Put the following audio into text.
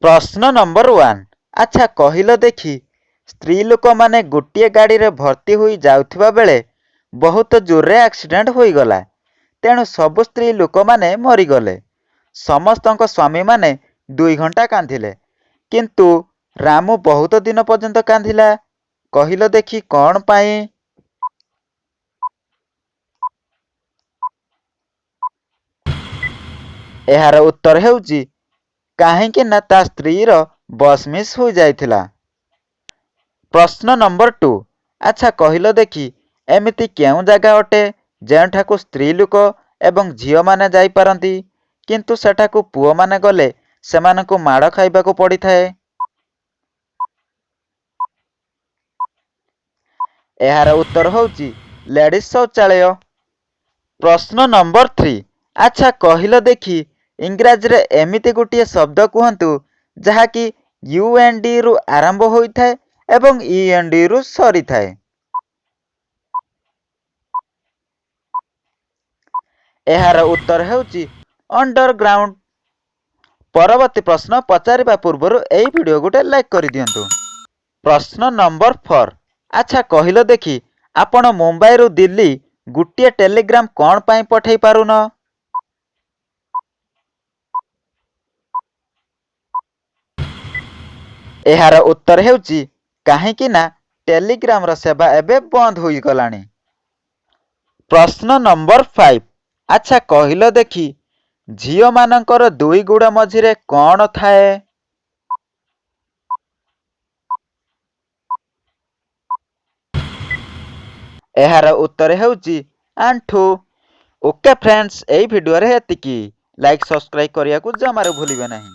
प्रश्न नंबर 1। अच्छा कहिल देखी स्त्री लोक माने गोटे गाड़ी रे भर्ती हुई जाउथिबा बेले बहुत जोरे एक्सीडेंट होई गला। तेणु सबु स्त्री लोक माने मरी गले। समस्तक स्वामी माने 2 घंटा कांधिले किंतु रामू बहुत दिन पर्यंत कांधिला। कहिल देखी कौन पाई? एहार उत्तर हेउची काहेकि ना ता स्त्री रो बस मिस हो जाइथिला। प्रश्न नंबर 2। अच्छा कहिल देखी एमिति केउ जगह अटे जेठाकू स्त्री लोक एवं झियो माने जाई पारंती किंतु सेठाकू पुओ माने गले सेमानकू माड़ खाइबाकू पड़ी थाए? एहार उत्तर होउची लेडीज शौचालय। प्रश्न नंबर 3। अच्छा कहिल देखी इंग्राजी रे एमिति गोटे शब्द कहतु जहाँकि यूएनडी रु आरंभ होई थाए एवं ईएनडी रु सरी थाए। एहार उत्तर हेउची अंडरग्राउंड। परवर्ती प्रश्न पचारिबा पूर्व एई वीडियो गोटे लाइक कर दियंतु। प्रश्न नंबर 4। अच्छा कहिल देखी आपण मुंबई रु दिल्ली गुटिए टेलीग्राम कौन पाई पठेई पारुन? एहार उत्तर हेउची काहेकि ना टेलीग्राम रो सेवा एबे बंद होई गलानी। प्रश्न नंबर 5। अच्छा कहिल देखी झियो मानकर दुई गुड़ मझिरे कौन थाए? एहार उत्तर हेउची आंठू। ओके फ्रेंड्स एई वीडियो रे एतिकी। लाइक सब्सक्राइब करिया को जमारे भूलिबे नहीं।